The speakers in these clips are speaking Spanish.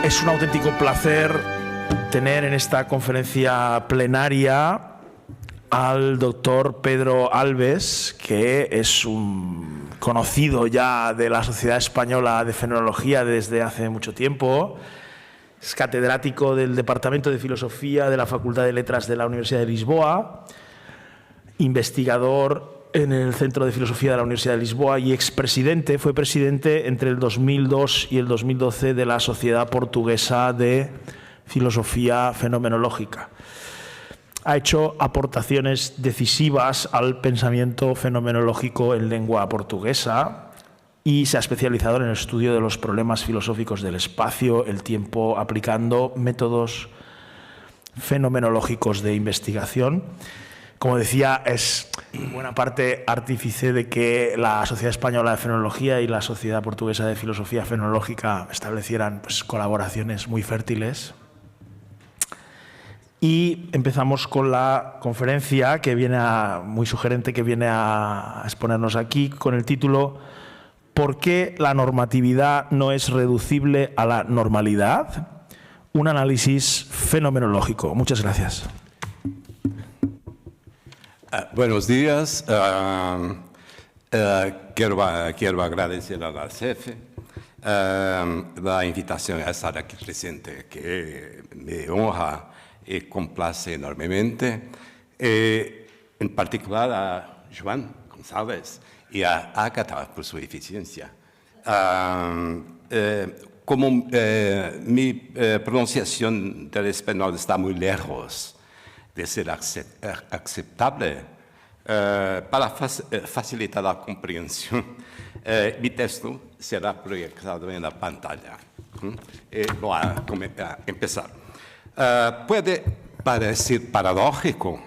Es un auténtico placer tener en esta conferencia plenaria al doctor Pedro Alves, que es un conocido ya de la Sociedad Española de Fenomenología desde hace mucho tiempo. Es catedrático del Departamento de Filosofía de la Facultad de Letras de la Universidad de Lisboa, investigador en el Centro de Filosofía de la Universidad de Lisboa y expresidente, fue presidente entre el 2002 y el 2012 de la Sociedad Portuguesa de Filosofía Fenomenológica. Ha hecho aportaciones decisivas al pensamiento fenomenológico en lengua portuguesa y se ha especializado en el estudio de los problemas filosóficos del espacio, el tiempo, aplicando métodos fenomenológicos de investigación. Como decía, es en buena parte artífice de que la Sociedad Española de Fenomenología y la Sociedad Portuguesa de Filosofía Fenomenológica establecieran colaboraciones muy fértiles. Y empezamos con la conferencia que viene muy sugerente, que viene a exponernos aquí con el título ¿Por qué la normatividad no es reducible a la normalidad? Un análisis fenomenológico. Muchas gracias. Buenos días. Quiero agradecer a la CEF la invitación a estar aquí presente, que me honra y complace enormemente. En particular a Joan González y a Ágata por su eficiencia. Como mi pronunciación del español está muy lejos de ser aceptable, para facilitar la comprensión, mi texto será proyectado en la pantalla. Voy a empezar. Puede parecer paradójico,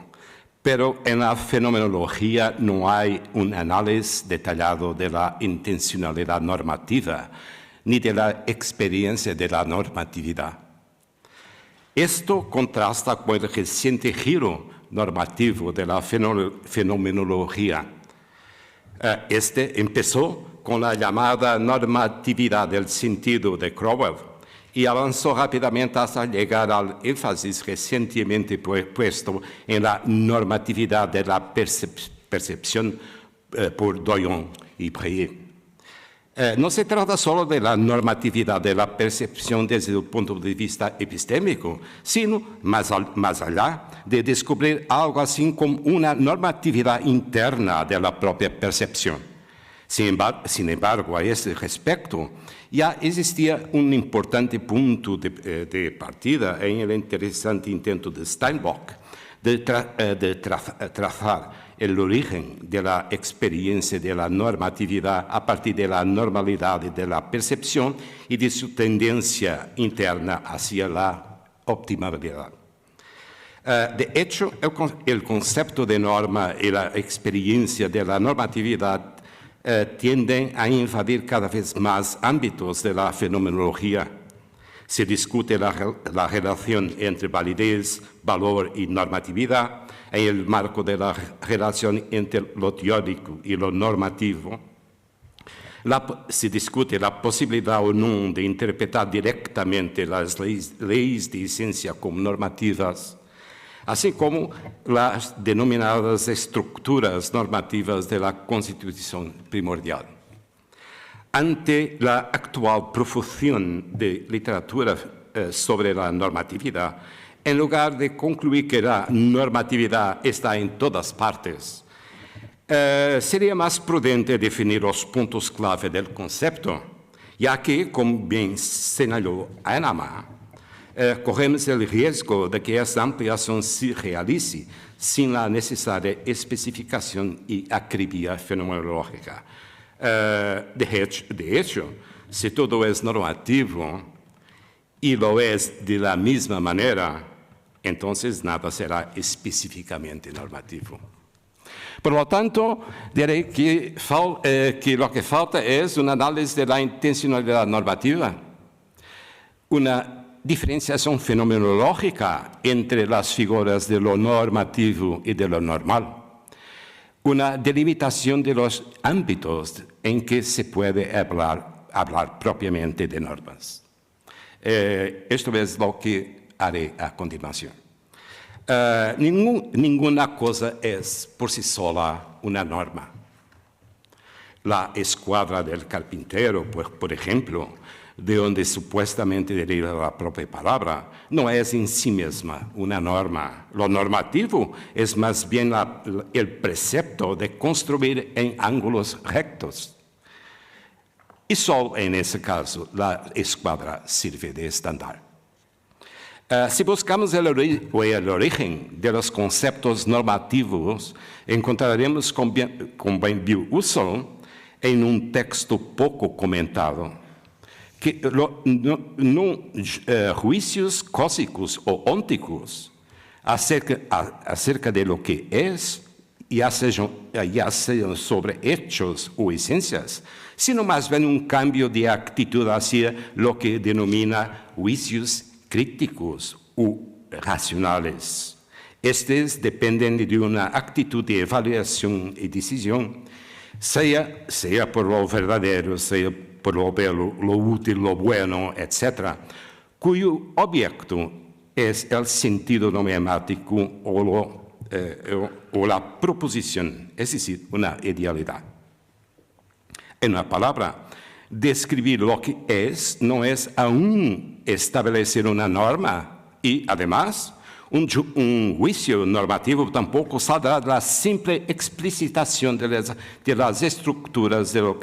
pero en la fenomenología no hay un análisis detallado de la intencionalidad normativa, ni de la experiencia de la normatividad. Esto contrasta con el reciente giro normativo de la fenomenología. Este empezó con la llamada normatividad del sentido de Crowell y avanzó rápidamente hasta llegar al énfasis recientemente puesto en la normatividad de la percepción por Doyon y Breillat. No se trata solo de la normatividad de la percepción desde el punto de vista epistémico, sino más allá de descubrir algo así como una normatividad interna de la propia percepción. Sin embargo, a este respecto, ya existía un importante punto de partida en el interesante intento de Steinbock de trazar el origen de la experiencia de la normatividad a partir de la normalidad de la percepción y de su tendencia interna hacia la optimabilidad. De hecho, el concepto de norma y la experiencia de la normatividad tienden a invadir cada vez más ámbitos de la fenomenología. Se discute la relación entre validez, valor y normatividad en el marco de la relación entre lo teórico y lo normativo. Se discute la posibilidad o no de interpretar directamente las leyes de esencia como normativas, así como las denominadas estructuras normativas de la Constitución primordial. Ante la actual profusión de literatura sobre la normatividad, en lugar de concluir que la normatividad está en todas partes, sería más prudente definir los puntos clave del concepto, ya que, como bien señaló Anama, corremos el riesgo de que esa ampliación se realice sin la necesaria especificación y acribia fenomenológica. De hecho, si todo es normativo y lo es de la misma manera, entonces nada será específicamente normativo. Por lo tanto, diré que lo que falta es un análisis de la intencionalidad normativa, una diferenciación fenomenológica entre las figuras de lo normativo y de lo normal, una delimitación de los ámbitos en que se puede hablar propiamente de normas. Esto es lo que haré a continuación. Ninguna cosa es por sí sola una norma. La escuadra del carpintero, por ejemplo, de donde supuestamente deriva la propia palabra, no es en sí misma una norma. Lo normativo es más bien el precepto de construir en ángulos rectos. Y solo en ese caso la escuadra sirve de estándar. Si buscamos el origen de los conceptos normativos, encontraremos con buen uso en un texto poco comentado, que juicios cósicos o ónticos acerca de lo que es, ya sean sobre hechos o esencias, sino más bien un cambio de actitud hacia lo que denomina juicios críticos u racionales. Estos dependen de una actitud de evaluación y decisión, sea por lo verdadero, sea por lo bello, lo útil, lo bueno, etc., cuyo objeto es el sentido nomemático o la proposición, es decir, una idealidad. En una palabra, describir lo que es no es aún establecer una norma y, además, un juicio normativo tampoco saldrá de la simple explicitación de las estructuras de lo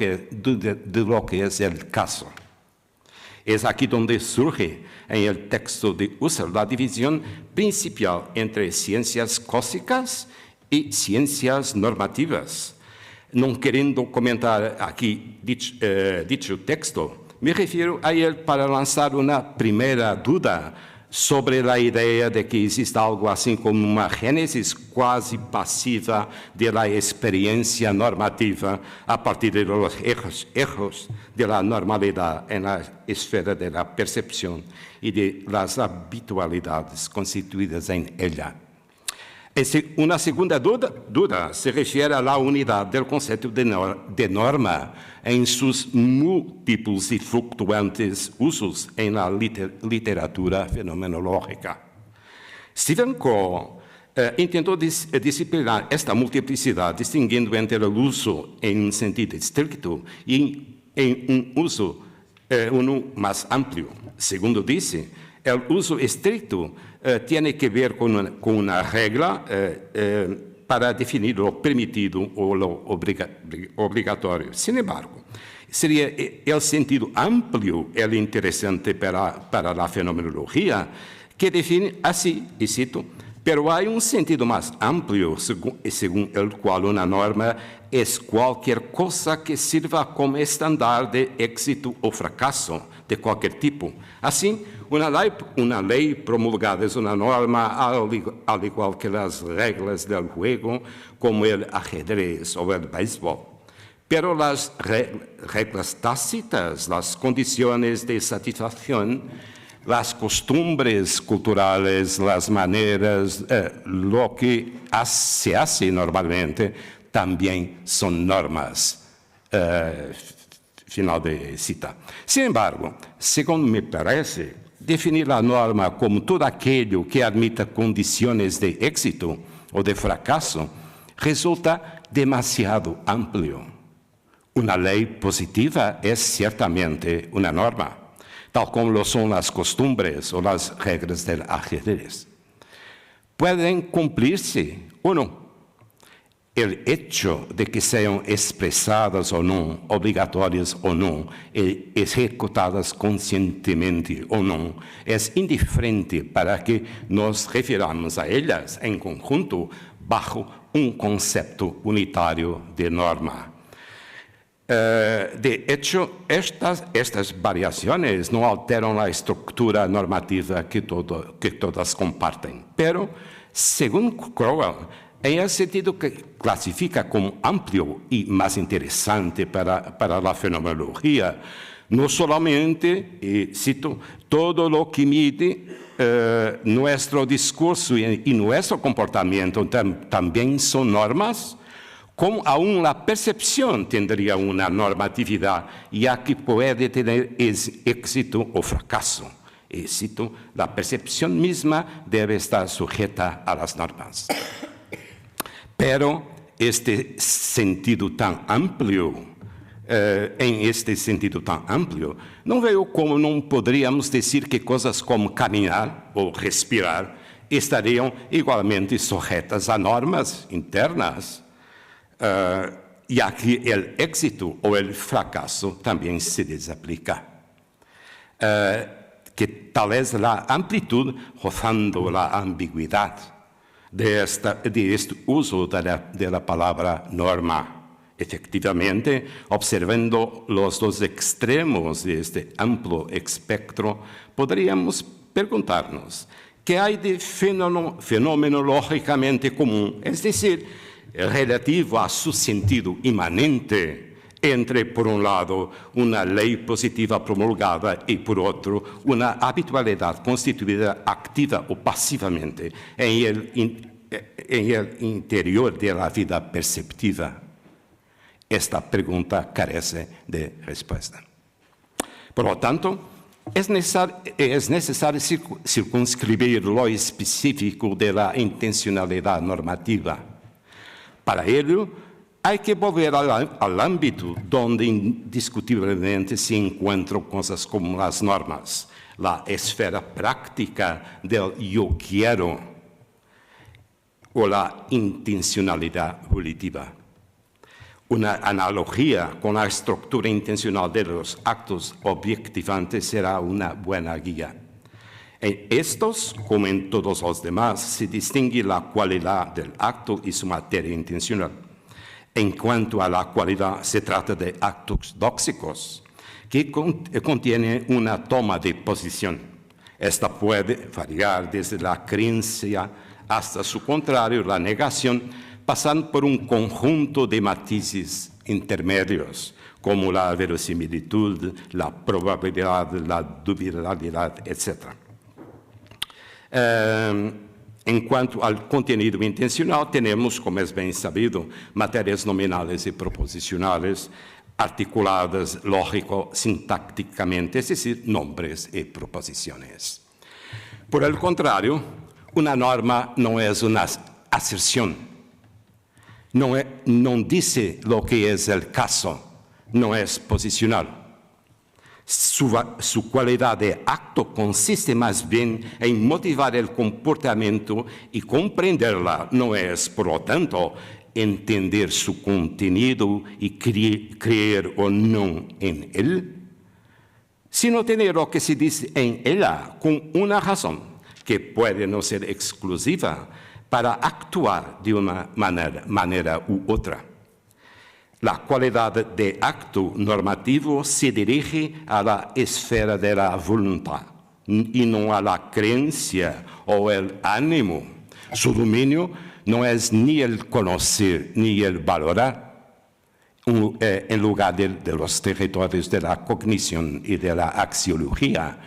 que es el caso. Es aquí donde surge en el texto de Husserl la división principal entre ciencias cósicas y ciencias normativas. No queriendo comentar aquí dicho texto, me refiero a él para lanzar una primera duda sobre la idea de que existe algo así como una génesis cuasi pasiva de la experiencia normativa a partir de los ejos de la normalidad en la esfera de la percepción y de las habitualidades constituidas en ella. Una segunda duda se refiere a la unidad del concepto de norma en sus múltiples y fluctuantes usos en la literatura fenomenológica. Stephen Coe intentó disciplinar esta multiplicidad distinguiendo entre el uso en un sentido estricto y en un uso uno más amplio. Segundo dice, el uso estricto tiene que ver con una regla para definir lo permitido o lo obligatorio. Sin embargo, sería el sentido amplio el interesante para la fenomenología, que define así, y cito, pero hay un sentido más amplio según el cual una norma es cualquier cosa que sirva como estándar de éxito o fracaso de cualquier tipo. Así, una ley promulgada es una norma al igual que las reglas del juego, como el ajedrez o el béisbol. Pero las reglas tácitas, las condiciones de satisfacción, las costumbres culturales, las maneras, lo que se hace normalmente, también son normas. Final de cita. Sin embargo, según me parece, definir la norma como todo aquello que admita condiciones de éxito o de fracaso resulta demasiado amplio. Una ley positiva es ciertamente una norma, tal como lo son las costumbres o las reglas del ajedrez. Pueden cumplirse o no. El hecho de que sean expresadas o no, obligatorias o no, ejecutadas conscientemente o no, es indiferente para que nos refiramos a ellas en conjunto bajo un concepto unitario de norma. De hecho, estas variaciones no alteran la estructura normativa que todas comparten, pero, según Crowell, en el sentido que clasifica como amplio y más interesante para la fenomenología, no solamente, cito, todo lo que mide nuestro discurso y nuestro comportamiento también son normas, como aún la percepción tendría una normatividad, ya que puede tener éxito o fracaso. y cito, la percepción misma debe estar sujeta a las normas. Pero en este sentido tan amplio, no veo como no podríamos decir que cosas como caminar o respirar estariam igualmente sujetas a normas internas, ya que el éxito o el fracaso también se desaplica. Que tal es la amplitud rozando la ambigüedad de este uso de la palabra norma. Efectivamente, observando los dos extremos de este amplio espectro, podríamos preguntarnos qué hay de fenomenológicamente común, es decir, relativo a su sentido inmanente, entre, por un lado, una ley positiva promulgada y, por otro, una habitualidad constituida activa o pasivamente en el interior de la vida perceptiva. Esta pregunta carece de respuesta. Por lo tanto, es necesario circunscribir lo específico de la intencionalidad normativa. Para ello, hay que volver al ámbito donde indiscutiblemente se encuentran cosas como las normas, la esfera práctica del yo quiero o la intencionalidad volitiva. Una analogía con la estructura intencional de los actos objectivantes será una buena guía. En estos, como en todos los demás, se distingue la cualidad del acto y su materia intencional. En cuanto a la cualidad, se trata de actos dóxicos, que contienen una toma de posición. Esta puede variar desde la creencia hasta su contrario, la negación, pasando por un conjunto de matices intermedios, como la verosimilitud, la probabilidad, la dubitabilidad, etc. En cuanto al contenido intencional, tenemos, como es bien sabido, materias nominales y proposicionales articuladas lógico-sintácticamente, es decir, nombres y proposiciones. Por el contrario, una norma no es una aserción, no dice lo que es el caso, no es posicional. Su cualidad de acto consiste más bien en motivar el comportamiento y comprenderla, no es, por lo tanto, entender su contenido y creer o no en él, sino tener lo que se dice en ella con una razón que puede no ser exclusiva para actuar de una manera u otra. La cualidad de acto normativo se dirige a la esfera de la voluntad y no a la creencia o el ánimo. Su dominio no es ni el conocer ni el valorar, en lugar de los territorios de la cognición y de la axiología.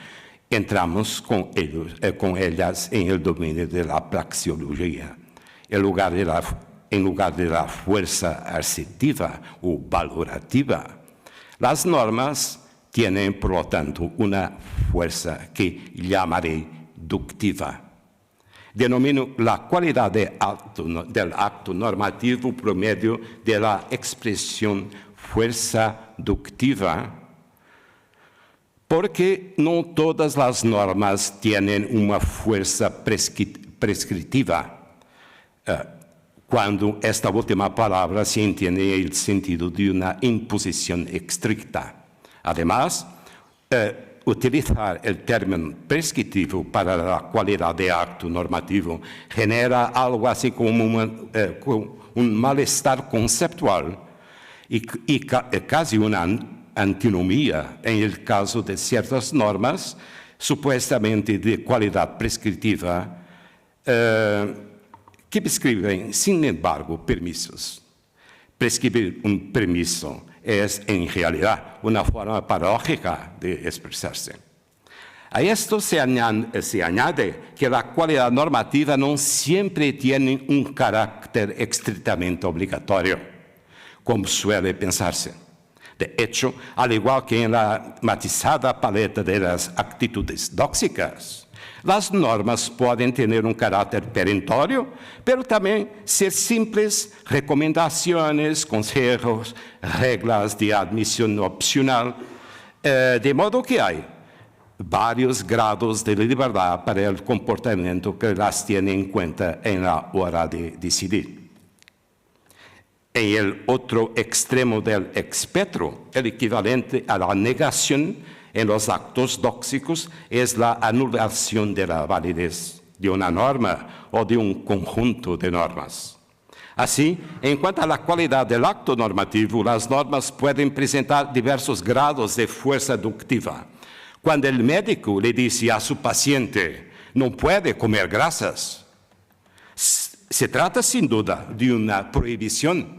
Entramos con ellas en el dominio de la praxeología, en lugar de la fuerza asertiva o valorativa. Las normas tienen, por lo tanto, una fuerza que llamaré ductiva. Denomino la cualidad del acto normativo por medio de la expresión fuerza ductiva, porque no todas las normas tienen una fuerza prescriptiva, cuando esta última palabra se entiende en el sentido de una imposición estricta. Además, utilizar el término prescriptivo para la cualidad de acto normativo genera algo así como un malestar conceptual y casi una antinomía en el caso de ciertas normas supuestamente de cualidad prescriptiva que prescriben, sin embargo, permisos. Prescribir un permiso es, en realidad, una forma paradójica de expresarse. A esto se añade que la cualidad normativa no siempre tiene un carácter estrictamente obligatorio, como suele pensarse. De hecho, al igual que en la matizada paleta de las actitudes tóxicas, las normas pueden tener un carácter perentorio, pero también ser simples recomendaciones, consejos, reglas de admisión opcional, de modo que hay varios grados de libertad para el comportamiento que las tiene en cuenta en la hora de decidir. En el otro extremo del espectro, el equivalente a la negación en los actos tóxicos es la anulación de la validez de una norma o de un conjunto de normas. Así, en cuanto a la cualidad del acto normativo, las normas pueden presentar diversos grados de fuerza aductiva. Cuando el médico le dice a su paciente, no puede comer grasas, se trata sin duda de una prohibición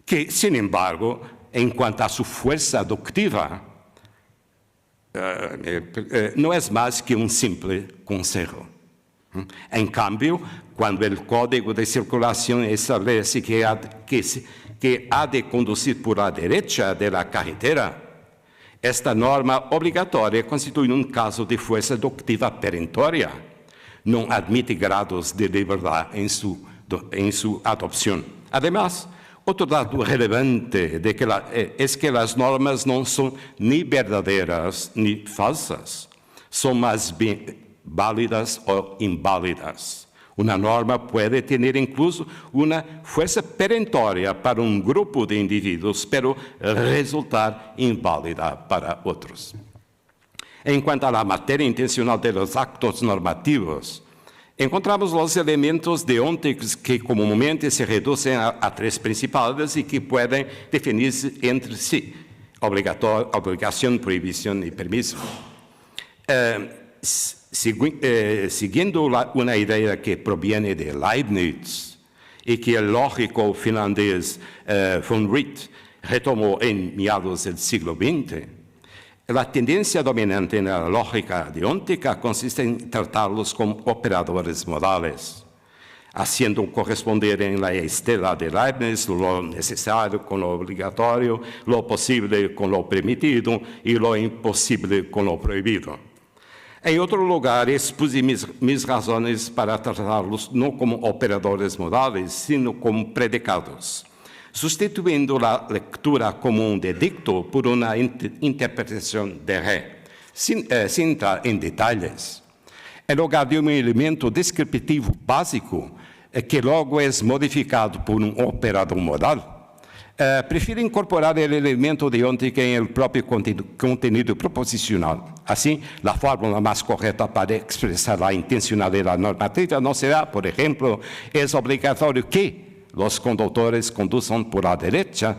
que, sin embargo, en cuanto a su fuerza aductiva, no es más que un simple consejo. En cambio, cuando el Código de Circulación establece que ha de conducir por la derecha de la carretera, esta norma obligatoria constituye un caso de fuerza aductiva perentoria. No admite grados de libertad en su adopción. Además, otro dato relevante es que las normas no son ni verdaderas ni falsas, son más bien válidas o inválidas. Una norma puede tener incluso una fuerza perentoria para un grupo de individuos, pero resultar inválida para otros. En cuanto a la materia intencional de los actos normativos, encontramos los elementos deonticos que comúnmente se reducen a tres principales y que pueden definirse entre sí: obligación, prohibición y permiso. Siguiendo una idea que proviene de Leibniz y que el lógico finlandés von Wright retomó en mediados del siglo XX, la tendencia dominante en la lógica deóntica consiste en tratarlos como operadores modales, haciendo corresponder en la estela de Leibniz lo necesario con lo obligatorio, lo posible con lo permitido y lo imposible con lo prohibido. En otro lugar, expuse mis razones para tratarlos no como operadores modales, sino como predicados, sustituyendo la lectura común de dicto por una interpretación de re, sin entrar en detalles. En lugar de un elemento descriptivo básico, que luego es modificado por un operador modal, prefiero incorporar el elemento deóntico en el propio contenido proposicional. Así, la fórmula más correcta para expresar la intencionalidad normativa no será, por ejemplo, es obligatorio que los conductores conduzcan por la derecha,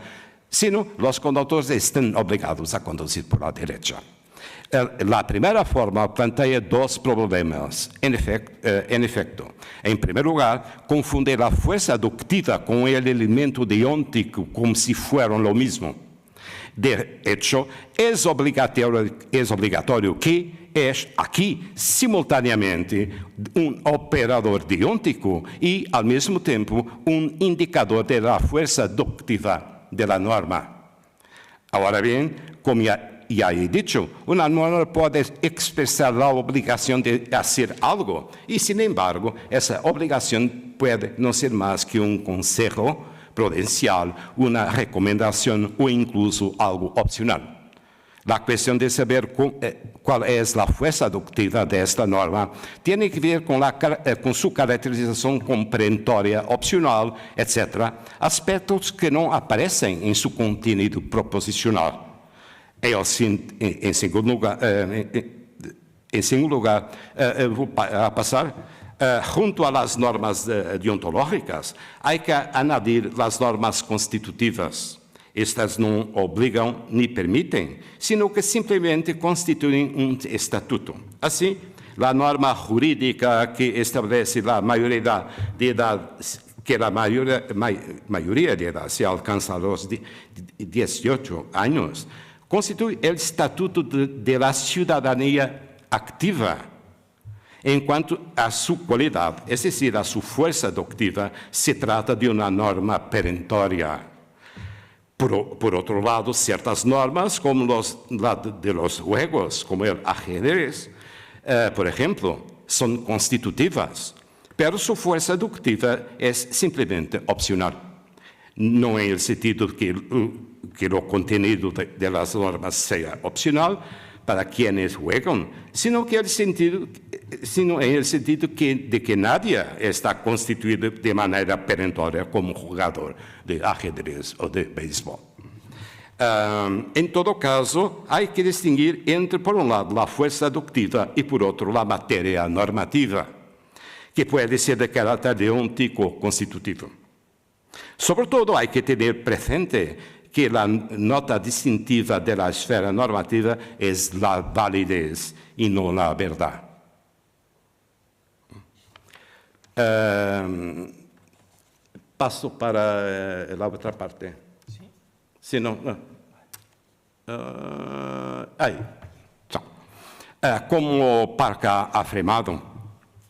sino los conductores están obligados a conducir por la derecha. La primera forma plantea dos problemas, en efecto. En primer lugar, confunde la fuerza aductiva con el elemento deóntico como si fueran lo mismo. De hecho, es obligatorio que es aquí simultáneamente un operador deóntico y al mismo tiempo un indicador de la fuerza aductiva de la norma. Ahora bien, como ya he dicho, una norma puede expresar la obligación de hacer algo y, sin embargo, esa obligación puede no ser más que un consejo prudencial, una recomendación o incluso algo opcional. La cuestión de saber cuál es la fuerza aductiva de esta norma tiene que ver con su caracterización como perentoria, opcional, etc., aspectos que no aparecen en su contenido proposicional. En segundo lugar, voy a pasar, junto a las normas deontológicas, hay que añadir las normas constitutivas. Estas no obligan ni permiten, sino que simplemente constituyen un estatuto. Así, la norma jurídica que establece la mayoría de edad, que la mayoría de edad se alcanza a los 18 años, constituye el estatuto de la ciudadanía activa. En cuanto a su cualidad, es decir, a su fuerza aductiva, se trata de una norma perentoria. Por otro lado, ciertas normas, como la de los juegos, como el ajedrez, por ejemplo, son constitutivas, pero su fuerza deductiva es simplemente opcional. No en el sentido que el contenido de las normas sea opcional para quienes juegan, sino en el sentido de que nadie está constituido de manera perentoria como jugador de ajedrez o de béisbol. En todo caso, hay que distinguir entre, por un lado, la fuerza deductiva y, por otro, la materia normativa, que puede ser de carácter deontico constitutivo. Sobre todo, hay que tener presente que la nota distintiva de la esfera normativa es la validez y no la verdad. Paso para la otra parte. ¿Sí? Sí, no. Ahí. Como Parker ha afirmado,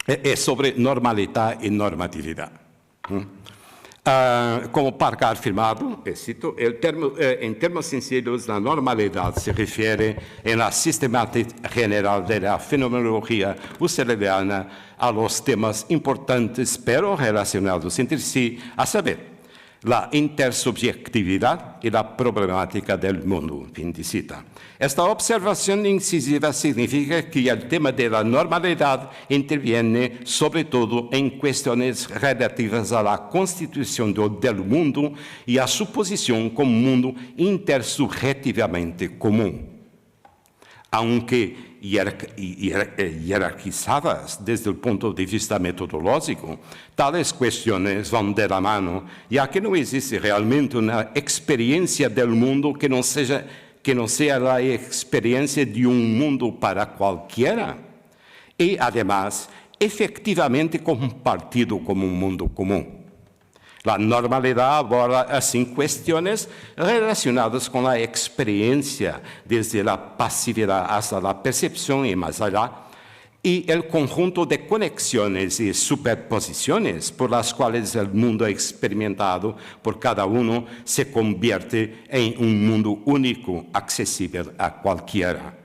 es sobre normalidad y normatividad. Como Parker ha afirmado, cito, en términos sencillos, la normalidad se refiere en la sistemática general de la fenomenología husserliana a los temas importantes pero relacionados entre sí, a saber, la intersubjetividad y la problemática del mundo. Fin de cita. Esta observación incisiva significa que el tema de la normalidad interviene sobre todo en cuestiones relativas a la constitución del mundo y a su posición como mundo intersubjetivamente común. Aunque jerarquizadas desde el punto de vista metodológico, tales cuestiones van de la mano, ya que no existe realmente una experiencia del mundo que no sea la experiencia de un mundo para cualquiera, y además efectivamente compartido como un mundo común. La normalidad aborda así cuestiones relacionadas con la experiencia, desde la pasividad hasta la percepción y más allá, y el conjunto de conexiones y superposiciones por las cuales el mundo experimentado por cada uno se convierte en un mundo único, accesible a cualquiera.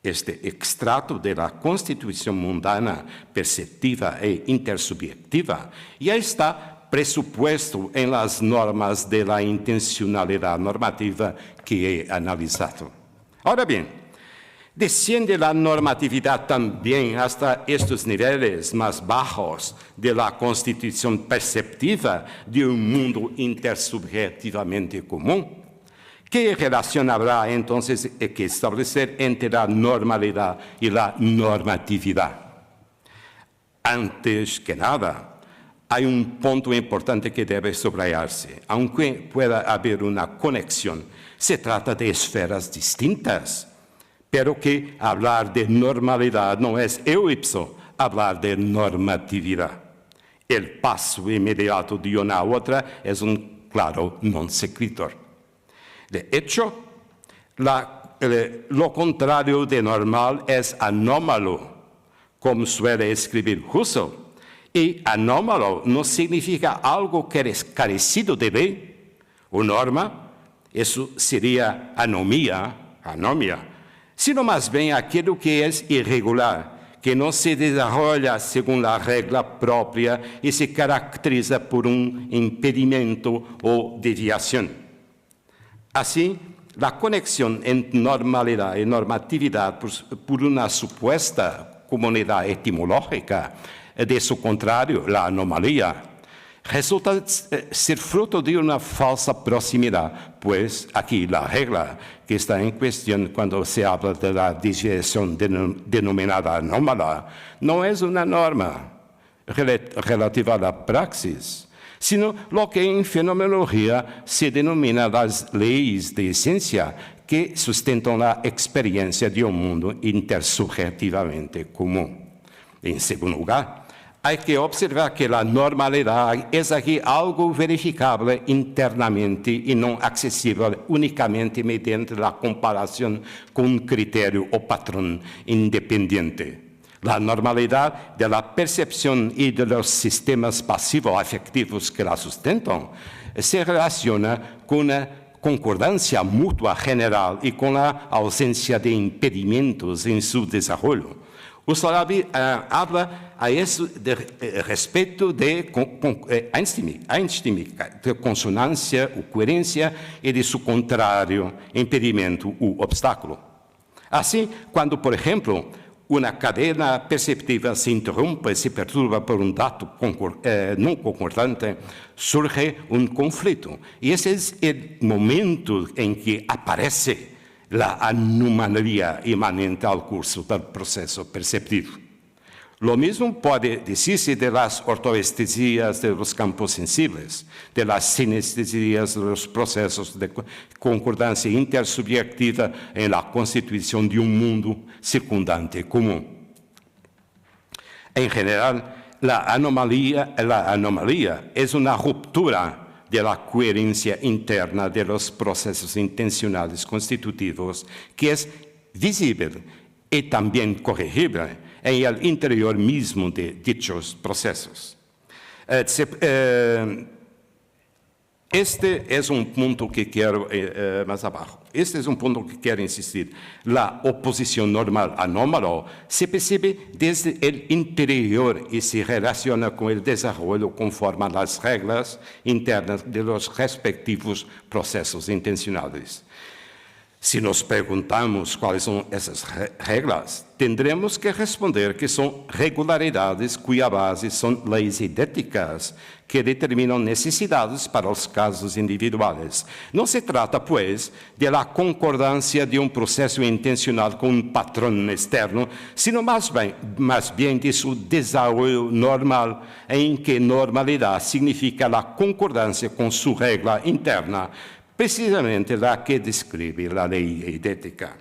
Este extracto de la constitución mundana, perceptiva e intersubjetiva ya está presupuesto en las normas de la intencionalidad normativa que he analizado. Ahora bien, desciende la normatividad también hasta estos niveles más bajos de la constitución perceptiva de un mundo intersubjetivamente común. ¿Qué relación habrá entonces que establecer entre la normalidad y la normatividad? Antes que nada, hay un punto importante que debe subrayarse. Aunque pueda haber una conexión, se trata de esferas distintas, pero que hablar de normalidad no es eo ipso hablar de normatividad. El paso inmediato de una a otra es un claro non sequitur. De hecho, lo contrario de normal es anómalo, como suele escribir Husserl. Y anómalo no significa algo que es carecido de ley o norma, eso sería anomia, sino más bien aquello que es irregular, que no se desarrolla según la regla propia y se caracteriza por un impedimento o desviación. Así, la conexión entre normalidad y normatividad por una supuesta comunidad etimológica, de su contrario, la anomalía, resulta ser fruto de una falsa proximidad, pues aquí la regla que está en cuestión cuando se habla de la desviación denominada anómala no es una norma relativa a la praxis, sino lo que en fenomenología se denomina las leyes de esencia que sustentan la experiencia de un mundo intersubjetivamente común. En segundo lugar, hay que observar que la normalidad es aquí algo verificable internamente y no accesible únicamente mediante la comparación con un criterio o patrón independiente. La normalidad de la percepción y de los sistemas pasivo-afectivos que la sustentan se relaciona con una concordancia mutua general y con la ausencia de impedimentos en su desarrollo. Ustolavi habla a eso respecto de einstímica, de consonancia o coherencia y de su contrario, impedimento u obstáculo. Así, cuando, por ejemplo, una cadena perceptiva se interrumpe, se perturba por un dato no concordante, surge un conflicto. Y ese es el momento en que aparece la anomalía inmanente al curso del proceso perceptivo. Lo mismo puede decirse de las ortoestesías de los campos sensibles, de las sinestesías de los procesos de concordancia intersubjetiva en la constitución de un mundo circundante común. En general, la anomalía es una ruptura de la coherencia interna de los procesos intencionales constitutivos, que es visible y también corregible en el interior mismo de dichos procesos. Este es un punto que quiero, más abajo, este es un punto que quiero insistir. La oposición normal anómalo se percibe desde el interior y se relaciona con el desarrollo conforme a las reglas internas de los respectivos procesos intencionales. Si nos preguntamos cuáles son esas reglas, tendremos que responder que son regularidades cuya base son leyes idénticas que determinam necesidades para os casos individuais. Não se trata, pues, de la concordância de um processo intencional com um patrão externo, sino mais bem de seu desenvolvimento normal, em que normalidade significa a concordância com sua regra interna, precisamente la que describe la ley idética.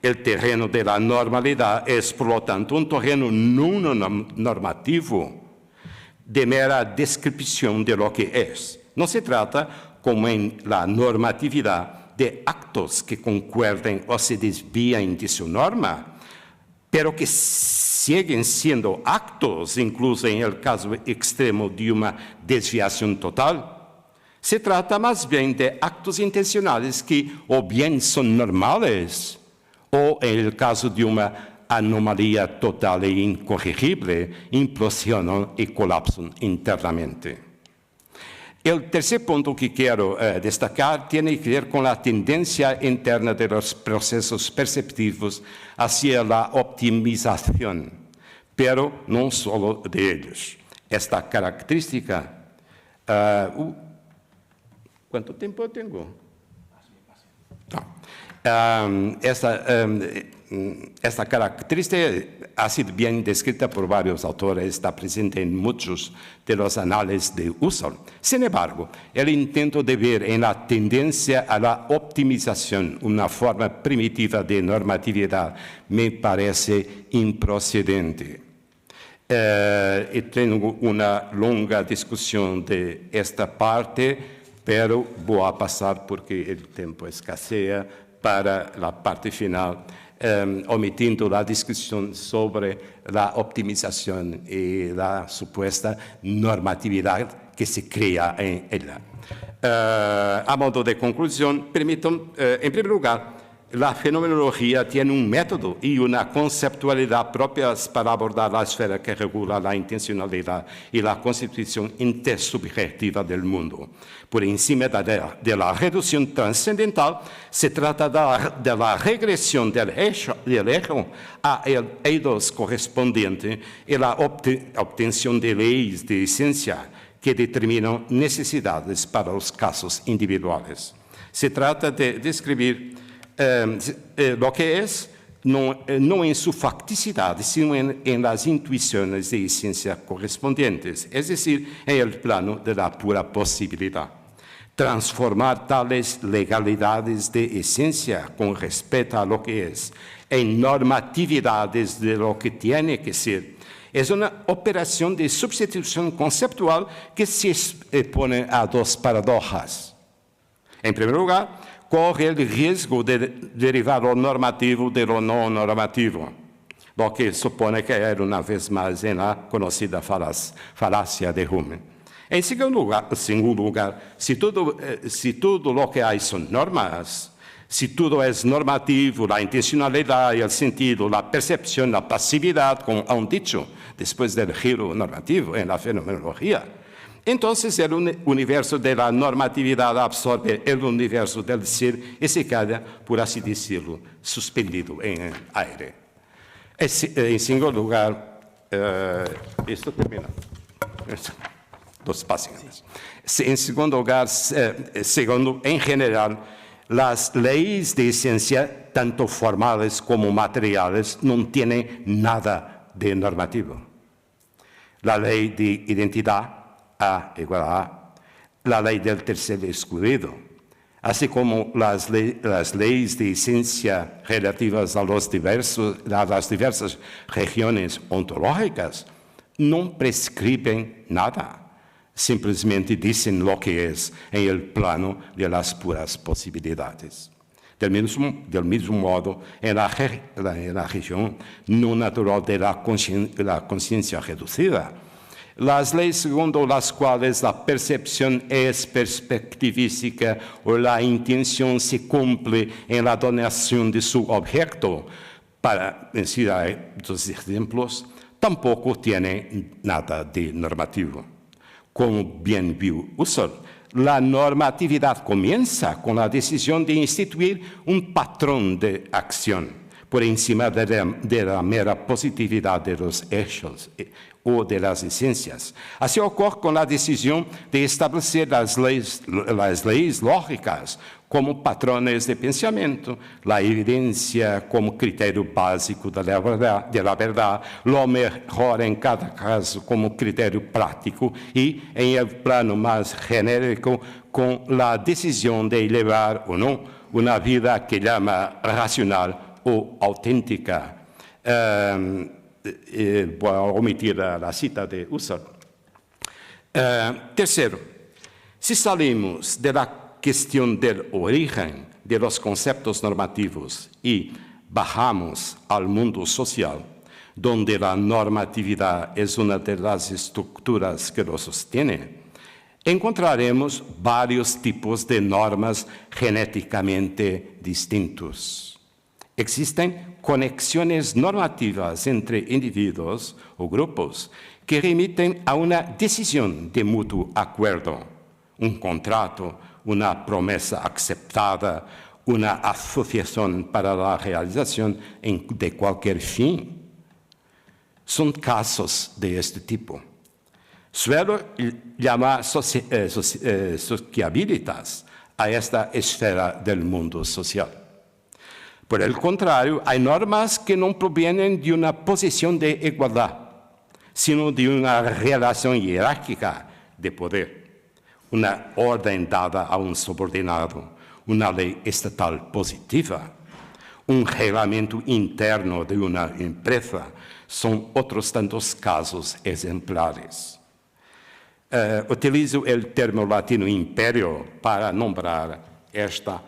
El terreno de la normalidad es, por lo tanto, un terreno no normativo de mera descripción de lo que es. No se trata, como en la normatividad, de actos que concuerden o se desvían de su norma, pero que siguen siendo actos, incluso en el caso extremo de una desviación total. Se trata más bien de actos intencionales que o bien son normales, o en el caso de una anomalía total e incorregible, implosionan y colapsan internamente. El tercer punto que quiero destacar tiene que ver con la tendencia interna de los procesos perceptivos hacia la optimización, pero no solo de ellos. Esta característica... ¿Cuánto tiempo tengo? Esta característica ha sido bien descrita por varios autores, está presente en muchos de los análisis de Husserl. Sin embargo, el intento de ver en la tendencia a la optimización una forma primitiva de normatividad me parece improcedente. Y tengo una longa discusión de esta parte, pero voy a pasar porque el tiempo escasea para la parte final, omitiendo la discusión sobre la optimización y la supuesta normatividad que se crea en ella. A modo de conclusión, permitan, en primer lugar, la fenomenología tiene un método y una conceptualidad propias para abordar la esfera que regula la intencionalidad y la constitución intersubjetiva del mundo. Por encima de la reducción trascendental, se trata de la regresión del eje a el eidos correspondiente y la obtención de leyes de esencia que determinan necesidades para los casos individuales. Se trata de describir lo que es, no en su facticidad, sino en las intuiciones de esencia correspondientes, es decir, en el plano de la pura posibilidad. Transformar tales legalidades de esencia con respecto a lo que es, en normatividades de lo que tiene que ser, es una operación de sustitución conceptual que se expone a dos paradojas. En primer lugar, corre el riesgo de derivar lo normativo de lo no normativo, lo que supone caer una vez más en la conocida falacia de Hume. En segundo lugar, si todo lo que hay son normas, si todo es normativo, la intencionalidad, el sentido, la percepción, la pasividad, como han dicho, después del giro normativo en la fenomenología, entonces el universo de la normatividad absorbe el universo del ser y se queda, por así decirlo, suspendido en el aire. En segundo lugar, esto termina. 2 páginas. En segundo lugar, en general, las leyes de ciencia, tanto formales como materiales, no tienen nada de normativo. La ley de identidad, A igual a A, la ley del tercer excluido, así como las leyes de ciencia relativas a las diversas regiones ontológicas, no prescriben nada. Simplesmente dicen lo que es en el plano de las puras posibilidades. Del mismo modo, en la región no natural de la conciencia reducida, las leyes segundo las cuales la percepción es perspectivística o la intención se cumple en la donación de su objeto, para decir 2 ejemplos, tampoco tiene nada de normativo. Como bien vio Husserl, la normatividad comienza con la decisión de instituir un patrón de acción por encima de la mera positividad de los hechos o de las esencias. Así ocurre con la decisión de establecer las leyes lógicas como patrones de pensamiento, la evidencia como criterio básico de la verdad, lo mejor en cada caso como criterio práctico y, en el plano más genérico, con la decisión de llevar o no una vida que llama racional o auténtica. Voy a omitir la cita de Husserl. Tercero, si salimos de la cuestión del origen de los conceptos normativos y bajamos al mundo social, donde la normatividad es una de las estructuras que lo sostiene, encontraremos varios tipos de normas genéticamente distintos. Existen conexiones normativas entre individuos o grupos que remiten a una decisión de mutuo acuerdo, un contrato, una promesa aceptada, una asociación para la realización de cualquier fin. Son casos de este tipo. Suelo llamar sociabilitas a esta esfera del mundo social. Por el contrario, hay normas que no provienen de una posición de igualdad, sino de una relación jerárquica de poder, una orden dada a un subordinado, una ley estatal positiva, un reglamento interno de una empresa, son otros tantos casos ejemplares. Utilizo el término latino imperio para nombrar esta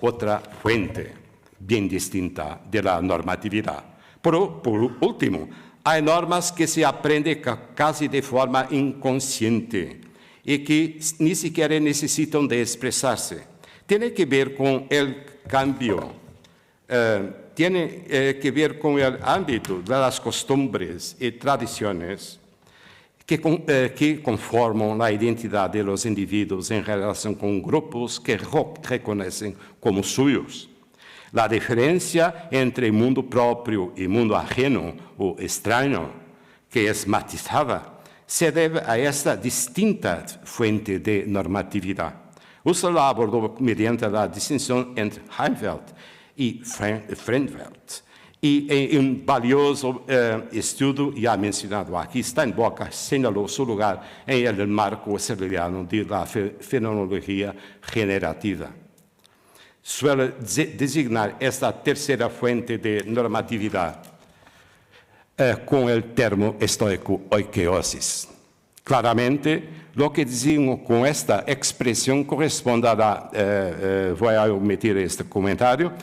otra fuente bien distinta de la normatividad. Por último, hay normas que se aprenden casi de forma inconsciente y que ni siquiera necesitan de expresarse. Tiene que ver con el cambio, tiene que ver con el ámbito de las costumbres y tradiciones que conforman la identidad de los individuos en relación con grupos que reconocen como suyos. La diferencia entre mundo propio y mundo ajeno o extraño, que es matizada, se debe a esta distinta fuente de normatividad. Husserl la abordó mediante la distinción entre Heimfeld y Fremdwelt. Y en un valioso estudio ya mencionado aquí, Steinbock señaló su lugar en el marco husserliano de la fenomenología generativa. Suele designar esta tercera fuente de normatividad con el término estoico oikeiosis. Claramente, lo que decimos con esta expresión corresponde a la... voy a omitir este comentario.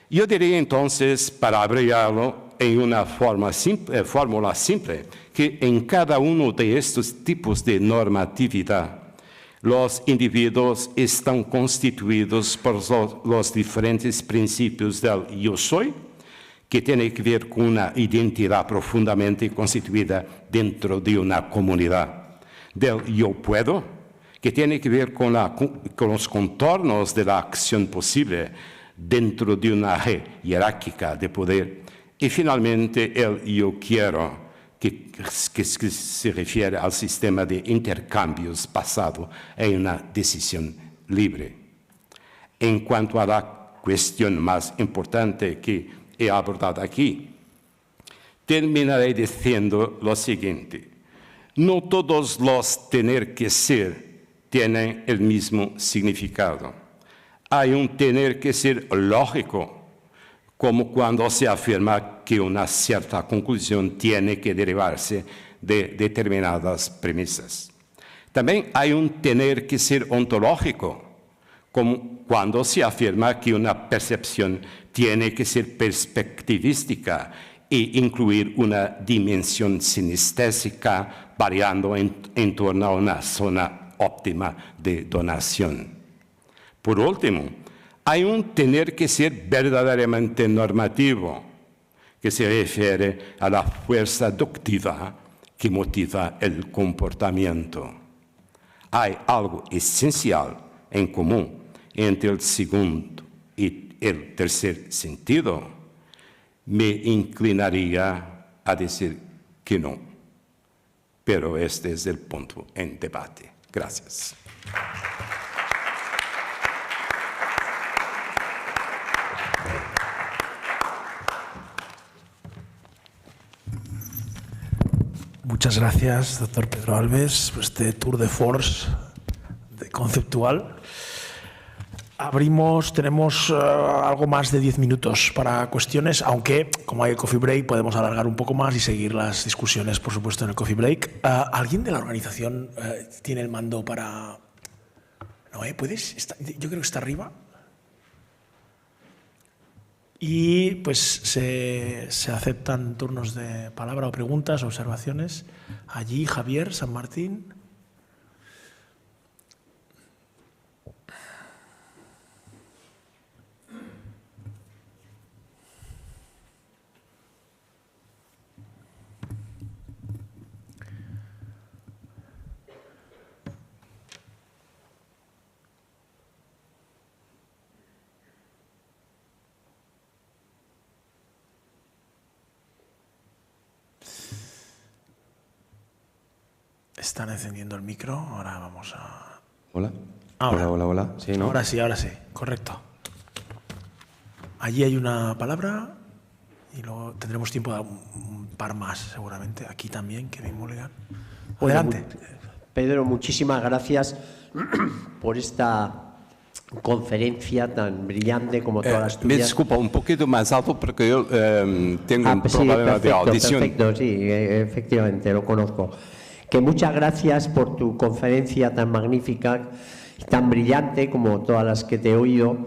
Yo diría entonces, para abreviarlo, en una fórmula simple que en cada uno de estos tipos de normatividad los individuos están constituidos por los diferentes principios del yo soy, que tiene que ver con una identidad profundamente constituida dentro de una comunidad, del yo puedo, que tiene que ver con los contornos de la acción posible dentro de una red jerárquica de poder, y finalmente el yo quiero, que se refiere al sistema de intercambios basado en una decisión libre. En cuanto a la cuestión más importante que he abordado aquí, terminaré diciendo lo siguiente: no todos los tener que ser tienen el mismo significado. Hay un tener que ser lógico, como cuando se afirma que una cierta conclusión tiene que derivarse de determinadas premisas. También hay un tener que ser ontológico, como cuando se afirma que una percepción tiene que ser perspectivística e incluir una dimensión sinestésica variando en torno a una zona óptima de donación. Por último, hay un tener que ser verdaderamente normativo, que se refiere a la fuerza deductiva que motiva el comportamiento. Hay algo esencial en común entre el segundo y el tercer sentido. Me inclinaría a decir que no, pero este es el punto en debate. Gracias. Muchas gracias, doctor Pedro Alves, por este tour de force conceptual. Tenemos algo más de 10 minutos para cuestiones, aunque como hay el coffee break podemos alargar un poco más y seguir las discusiones, por supuesto, en el coffee break. ¿Alguien de la organización tiene el mando para...? No, ¿puedes? Yo creo que está arriba. Y pues se aceptan turnos de palabra o preguntas, observaciones. Allí, Javier, San Martín. Están encendiendo el micro, ahora vamos a... Hola. Ahora. Hola. Sí, ¿no? Ahora sí, correcto. Allí hay una palabra y luego tendremos tiempo de un par más, seguramente. Aquí también, Kevin Mulligan. Adelante. Pedro, muchísimas gracias por esta conferencia tan brillante como todas las tuyas. Me disculpa, un poquito más alto porque yo tengo un problema de audición. Perfecto, sí, efectivamente, lo conozco. Que muchas gracias por tu conferencia tan magnífica, tan brillante como todas las que te he oído.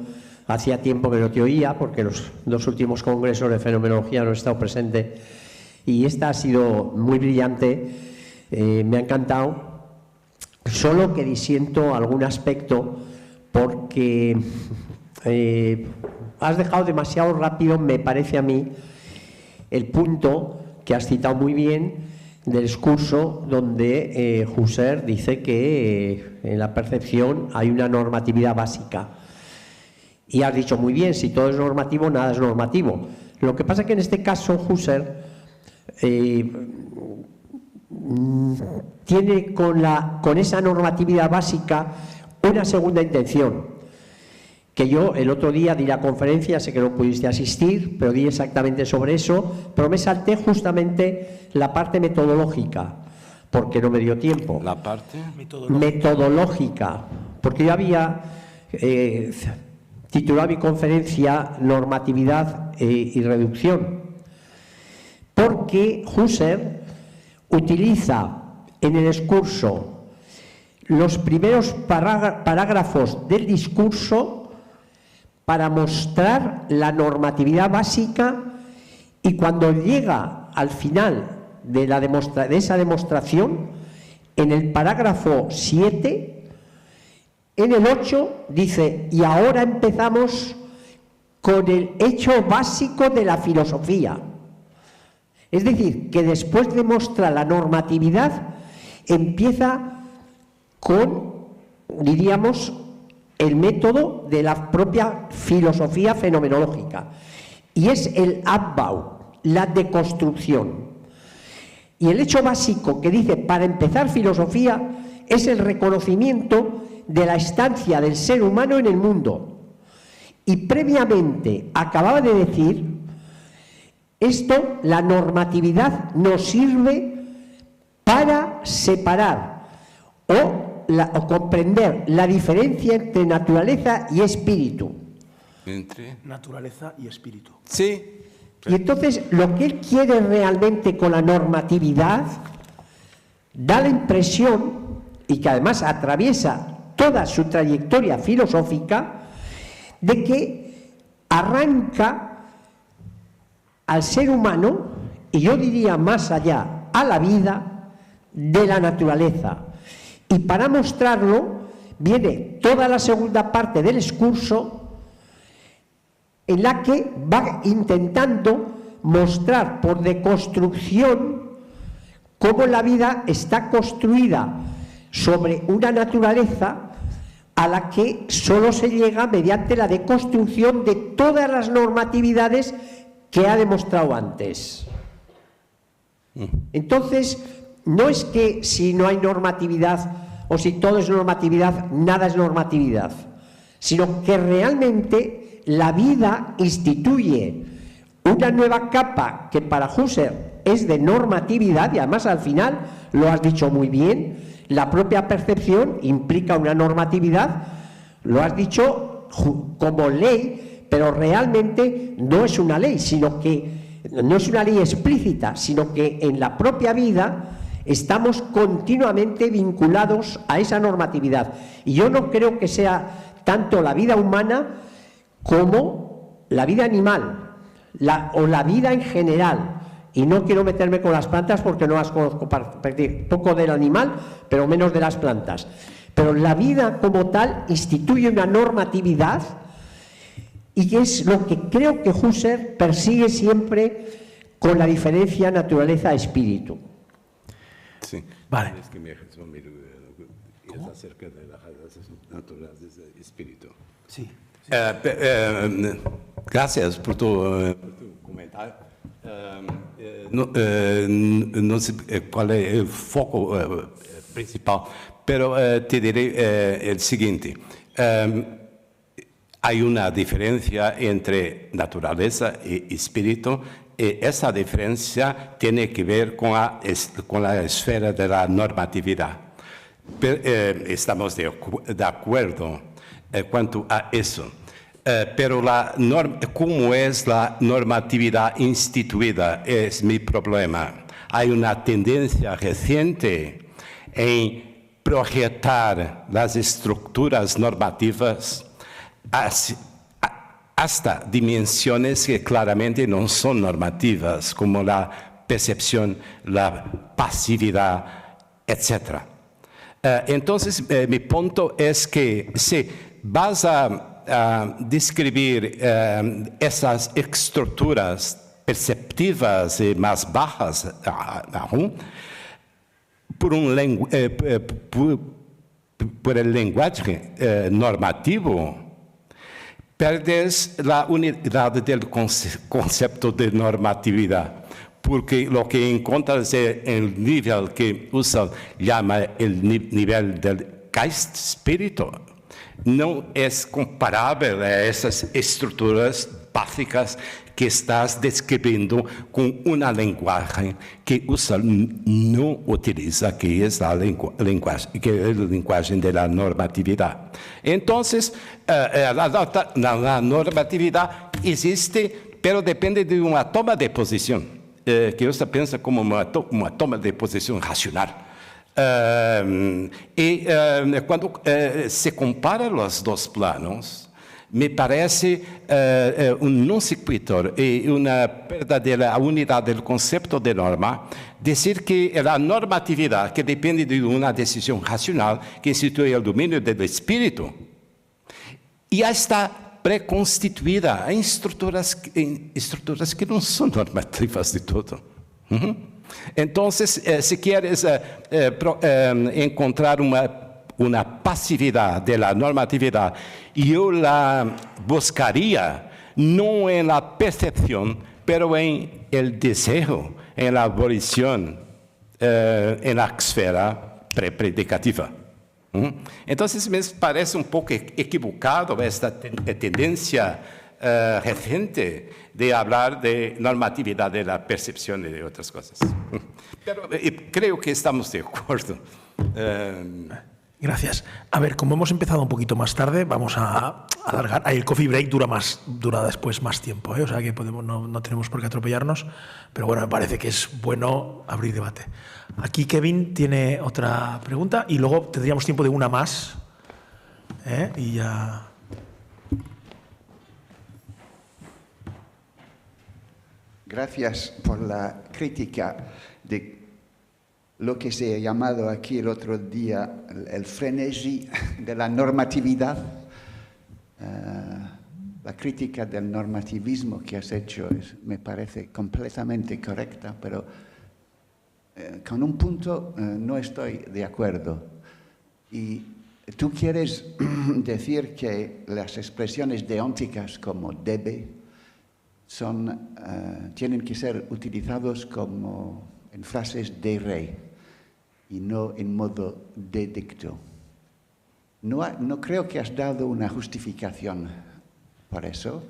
Hacía tiempo que no te oía porque los dos últimos congresos de fenomenología no he estado presente y esta ha sido muy brillante, me ha encantado. Solo que disiento algún aspecto porque has dejado demasiado rápido, me parece a mí, el punto que has citado muy bien del discurso donde Husserl dice que en la percepción hay una normatividad básica. Y has dicho muy bien, si todo es normativo, nada es normativo. Lo que pasa es que en este caso Husserl tiene con esa normatividad básica una segunda intención, que yo el otro día di la conferencia, sé que no pudiste asistir, pero di exactamente sobre eso, pero me salté justamente la parte metodológica, porque no me dio tiempo. ¿La parte? Metodológica, porque yo había titulado mi conferencia Normatividad y Reducción, porque Husserl utiliza en el discurso los primeros parágrafos del discurso para mostrar la normatividad básica Y cuando llega al final de esa demostración, en el parágrafo 7, en el 8 dice, y ahora empezamos con el hecho básico de la filosofía. Es decir, que después de mostrar la normatividad, empieza con, diríamos, el método de la propia filosofía fenomenológica. Y es el Abbau, la deconstrucción. Y el hecho básico que dice, para empezar filosofía, es el reconocimiento de la estancia del ser humano en el mundo. Y previamente acababa de decir, esto, la normatividad nos sirve para separar o comprender la diferencia entre naturaleza y espíritu. ¿Entre? Naturaleza y espíritu. Sí. Y entonces lo que él quiere realmente con la normatividad da la impresión, y que además atraviesa toda su trayectoria filosófica, de que arranca al ser humano, y yo diría más allá, a la vida de la naturaleza. Y para mostrarlo viene toda la segunda parte del excurso, en la que va intentando mostrar por deconstrucción cómo la vida está construida sobre una naturaleza a la que solo se llega mediante la deconstrucción de todas las normatividades que ha demostrado antes. Entonces, no es que si no hay normatividad o si todo es normatividad, nada es normatividad, sino que realmente la vida instituye una nueva capa que para Husserl es de normatividad, y además al final, lo has dicho muy bien, la propia percepción implica una normatividad, lo has dicho como ley, pero realmente no es una ley, sino que no es una ley explícita, sino que en la propia vida estamos continuamente vinculados a esa normatividad. Y yo no creo que sea tanto la vida humana como la vida animal, o la vida en general. Y no quiero meterme con las plantas porque no las conozco, poco del animal, pero menos de las plantas. Pero la vida como tal instituye una normatividad, y es lo que creo que Husserl persigue siempre con la diferencia naturaleza-espíritu. Sí. Vale. Es que me resumí, es acerca de la naturaleza-espíritu. Sí. Gracias por tu comentario. No sé cuál es el foco principal, pero te diré el siguiente. Hay una diferencia entre naturaleza y espíritu, y esa diferencia tiene que ver con la esfera de la normatividad. Pero, estamos de acuerdo cuanto a eso. Pero ¿cómo es la normatividad instituida? Es mi problema. Hay una tendencia reciente en proyectar las estructuras normativas hasta dimensiones que claramente no son normativas, como la percepción, la pasividad, etc. Entonces, mi punto es que si vas a describir esas estructuras perceptivas y más bajas aún por el lenguaje normativo, perdes la unidad del concepto de normatividad, porque lo que encuentras es el nivel que Husserl llama el nivel del Geist, espíritu. No es comparable a esas estructuras básicas que estás describiendo con una lenguaje que Husserl no utiliza, que es el lenguaje de la normatividad. Entonces, la normatividad existe, pero depende de una toma de posición, que usted piensa como una toma de posición racional. Cuando se comparan los dos planos, me parece un non sequitur y una pérdida de la unidad del concepto de norma, decir que la normatividad, que depende de una decisión racional que instituye el dominio del espíritu, ya está preconstituida en estructuras que no son normativas de todo. Entonces, si quieres encontrar una pasividad de la normatividad, yo la buscaría no en la percepción, pero en el deseo, en la abolición, en la esfera predicativa. Entonces, me parece un poco equivocado esta tendencia reciente de hablar de normatividad de la percepción y de otras cosas. Pero creo que estamos de acuerdo. Gracias. A ver, como hemos empezado un poquito más tarde, vamos a alargar. El coffee break dura después más tiempo, ¿eh? O sea que no tenemos por qué atropellarnos. Pero bueno, me parece que es bueno abrir debate. Aquí Kevin tiene otra pregunta y luego tendríamos tiempo de una más. Y ya. Gracias por la crítica de lo que se ha llamado aquí el otro día el frenesí de la normatividad. La crítica del normativismo que has hecho me parece completamente correcta, pero con un punto no estoy de acuerdo. Y tú quieres decir que las expresiones deónticas como debe tienen que ser utilizados como en frases de rey y no en modo de dicto. No creo que has dado una justificación por eso.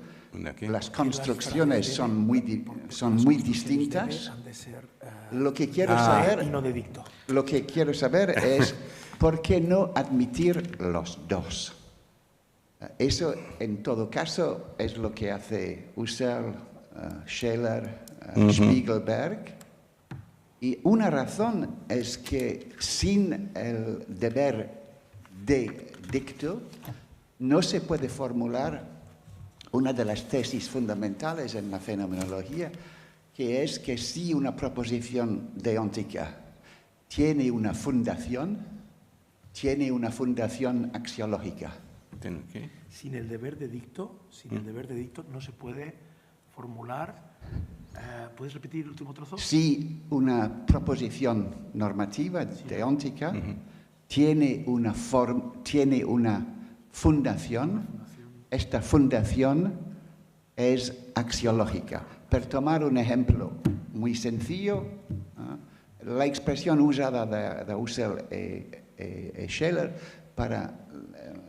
Las construcciones son muy distintas. Lo que quiero saber es por qué no admitir los dos. Eso, en todo caso, es lo que hace Husserl, Scheler, Spiegelberg. Y una razón es que sin el deber de dicto no se puede formular una de las tesis fundamentales en la fenomenología, que es que si una proposición deóntica tiene una fundación axiológica. Sin el deber de dicto no se puede formular. ¿Puedes repetir el último trozo? Si una proposición normativa deóntica tiene una fundación, esta fundación es axiológica. Para tomar un ejemplo muy sencillo, la expresión usada de Husserl y Scheler para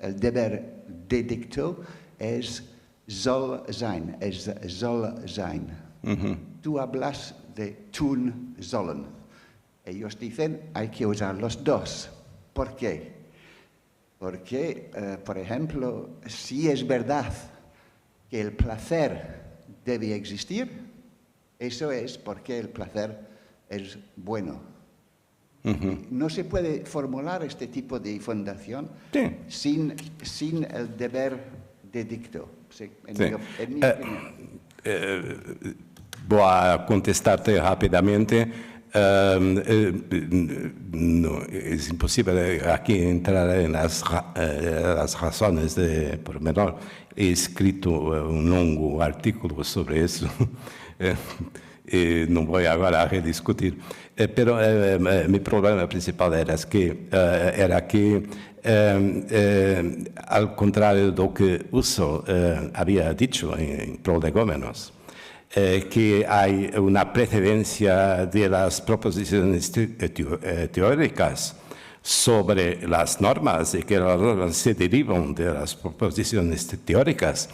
el deber de dicto es soll sein, Tú hablas de tun sollen. Ellos dicen hay que usar los dos. ¿Por qué? Porque, por ejemplo, si es verdad que el placer debe existir, eso es porque el placer es bueno. No se puede formular este tipo de fundación sin el deber de dicto, en mi opinión. Voy a contestarte rápidamente. No, es imposible aquí entrar en las razones de pormenor. He escrito un largo artículo sobre eso. No voy ahora a rediscutir. Pero mi problema principal era que al contrario de lo que Husserl había dicho en Prolegómenos, que hay una precedencia de las proposiciones teóricas sobre las normas y que las normas se derivan de las proposiciones teóricas.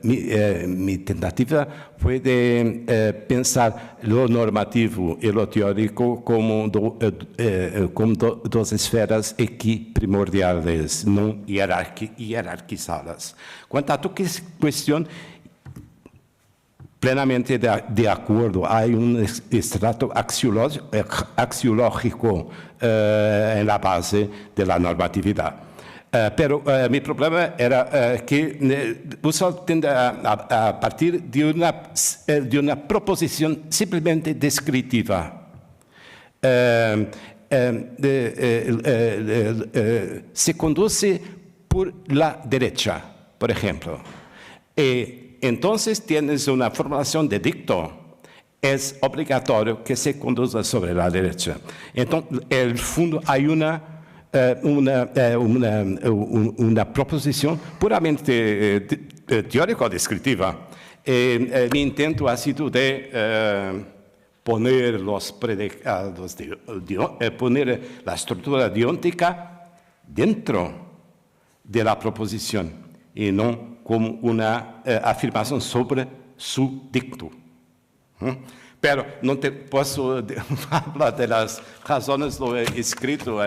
Mi tentativa fue de pensar lo normativo y lo teórico como dos esferas equiprimordiales, no jerarquizadas. Cuanto a tu cuestión, plenamente de acuerdo, hay un estrato axiológico en la base de la normatividad. Pero mi problema era que Husserl tiende a partir de una proposición simplemente descriptiva. Se conduce por la derecha, por ejemplo. Entonces tienes una formulación de dicto. Es obligatorio que se conduzca sobre la derecha. Entonces, en el fondo hay una proposición puramente teórico-descriptiva. Mi intento ha sido de poner los predicados, poner la estructura dióntica dentro de la proposición y no como una afirmación sobre su dicto. Pero no te puedo hablar de las razones, lo he escrito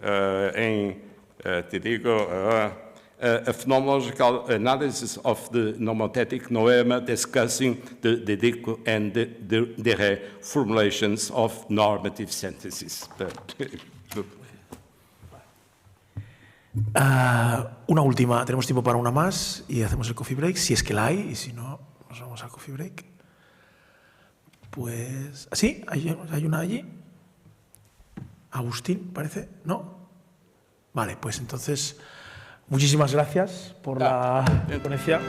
te digo, a phenomenological analysis of the nomothetic noema discussing the dictum and the reformulations of normative sentences. Una última, tenemos tiempo para una más y hacemos el coffee break, si es que la hay, y si no, nos vamos al coffee break. Pues, ¿sí? ¿Hay una allí? Agustín, parece, ¿no? Vale, pues entonces, muchísimas gracias por la ponencia.